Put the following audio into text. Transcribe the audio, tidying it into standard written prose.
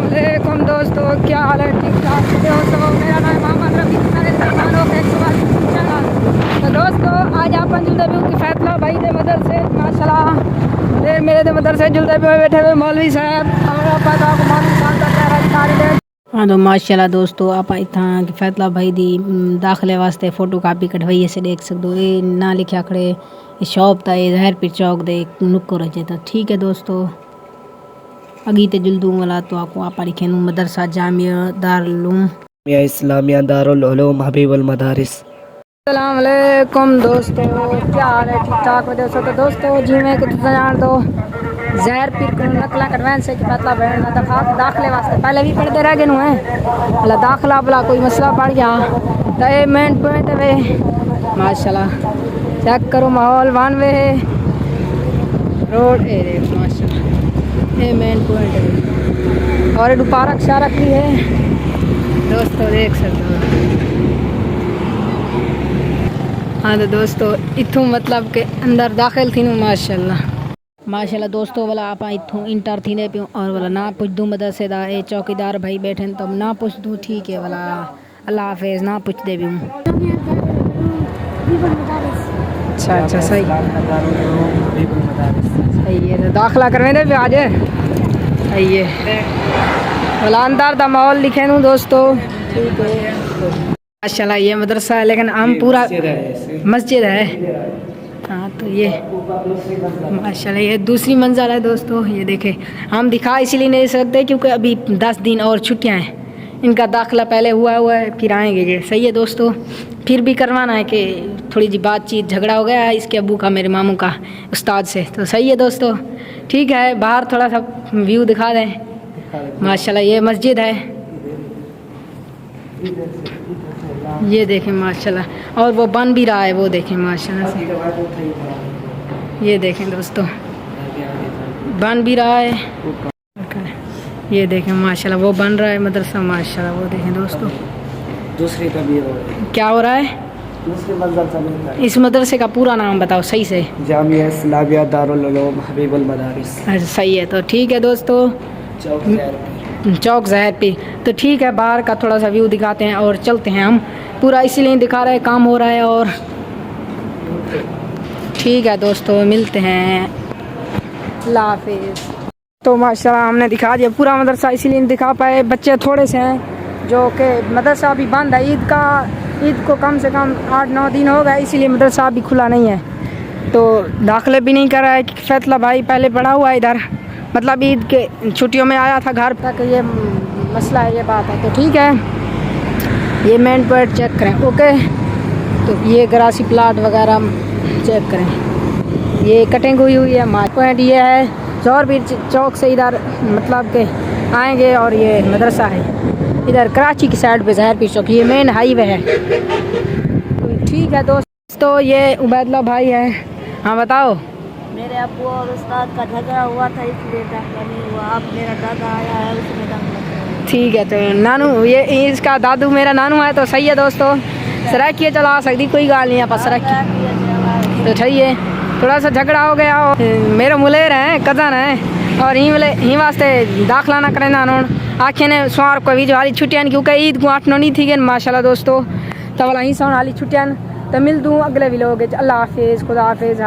वालेकुम दोस्तों, क्या हाल है? ठीक ठाक दोस्तों। मेरा नाम मोहम्मद रफी चैनल। तो दोस्तों आज आप जुलते भी की फैसला भाई दे मदरसे माशाल्लाह मेरे दे मदरसे जुलते भी बैठे हुए मौलवी साहब हाँ तो माशाल्लाह दोस्तों आप इतना कि फैसला भाई दी दाखिले वास्ते फोटो कापी कटवाई से देख सकते हो। ये ना लिखा खड़े शॉप था, ये जहर पीर चौक दे नुक्को रचे था। ठीक है दोस्तों, अगी ते जुल्दू वाला तो आपको आप लिखेनु मदरसा जामिया दारुल उलूम इस्लामिया दारुल उलूम हबीबुल मदारिस। अस्सलाम वालेकुम दोस्तों, क्या हाल है? ठीक ठाक हो दोस्तों। तो दोस्तों जी मैं कुछ जान दो जहर पीर को नकला कटवान से कि पतला बहन दफा दाखिले वास्ते पहले भी पढ़ते रह गए हैं भला दाखिला भला कोई मसला पड़ गया तो ये मेन पॉइंट है माशाल्लाह। चेक करो माहौल वन वे रोड ए माशाल्लाह, ये मेन पॉइंट है और ये पार्क शारक भी है दोस्तों, देख सकते हो। हाँ तो दोस्तों इथों मतलब के अंदर दाखिल थी माशाल्लाह दोस्तों वाला आप इथों इंटर थी पियो और वाला ना पूछ दूँ मदरसे दा ए चौकीदार भाई बैठे तो ना पूछ दूँ। ठीक है वाला अल्लाह हाफिज़ ना पूछ दे भी हूँ। अच्छा अच्छा सही सही है, तो दाखिला करवे दे आज सही है वाला अंदर दा माहौल लिखे नू दोस्तों। ठीक है माशाल्लाह ये मदरसा है लेकिन हम पूरा मस्जिद है। हाँ तो ये माशाल्लाह ये दूसरी मंजिल है दोस्तों। ये देखे हम दिखा इसीलिए नहीं सकते क्योंकि अभी 10 दिन और छुट्टियां हैं, इनका दाखिला पहले हुआ है फिर आएंगे ये। सही है दोस्तों, फिर भी करवाना है कि थोड़ी जी बातचीत झगड़ा हो गया है इसके अबू का मेरे मामू का उस्ताद से। तो सही है दोस्तों, ठीक है बाहर थोड़ा सा व्यू दिखा दें। माशाल्लाह ये मस्जिद है, ये देखें माशाल्लाह, और वो बन भी रहा है वो देखें माशाल्लाह से। ये देखें दोस्तों बन भी रहा है, ये देखें माशाल्लाह वो बन रहा है मदरसा माशाल्लाह। वो देखें दोस्तों दूसरे का भी हो रहा है। क्या हो रहा है? दूसरे मदरसा इस मदरसे का पूरा नाम बताओ सही से। जामिया इस्लामिया दारुल उलूम हबीबुल मदारिस। अच्छा सही है, तो ठीक है दोस्तों चौक जहर पे। तो ठीक है बाहर का थोड़ा सा व्यू दिखाते हैं और चलते हैं हम। पूरा इसीलिए दिखा रहे हैं काम हो रहा है और ठीक है दोस्तों मिलते हैं, अल्लाह हाफिज़। तो माशाल्लाह हमने दिखा दिया पूरा मदरसा, इसीलिए दिखा पाए बच्चे थोड़े से हैं जो कि मदरसा अभी बंद है। ईद को कम से कम 8-9 दिन हो गए, इसीलिए मदरसा अभी खुला नहीं है। तो दाखिले भी नहीं कर रहा है। फैसला भाई पहले पढ़ा हुआ है इधर, मतलब ईद के छुट्टियों में आया था घर तक, ये मसला है ये बात है। तो ठीक है ये मेन पॉइंट चेक करें ओके। तो ये ग्रासी प्लाट वगैरह चेक करें, ये कटिंग हुई है। पॉइंट ये है जौहर पीर चौक से इधर मतलब के आएंगे और ये मदरसा है इधर कराची की साइड पे जहर पीर चौक, ये मेन हाईवे है। तो ठीक है दोस्तों ये उबैदुल्लाह भाई है। हाँ बताओ। मेरे अब्बू और उस्ताद का झगड़ा हुआ था इसलिए दाखिला नहीं हुआ। अब मेरा दादा आया है उसने दाखिला। ठीक है तो नानू ये इसका दादू मेरा नानू है तो सही है दोस्तों। सराकिए चला सकती कोई गाल नहीं आप सराकी तो सही है। थोड़ा सा झगड़ा हो गया और मेरे मुलेर हैं कज़न हैं और ही वास्ते दाखिला ना करें ना आखे ने सोमवार को भी जो हाली छुट्टियां क्योंकि ईद को 8-9 नहीं थी गए माशाल्लाह दोस्तों। तो वाला ही सोन हाली छुट्टियां तो मिल दूँ अगले भी लोग। अल्लाह हाफिज़ खुदा हाफिज़।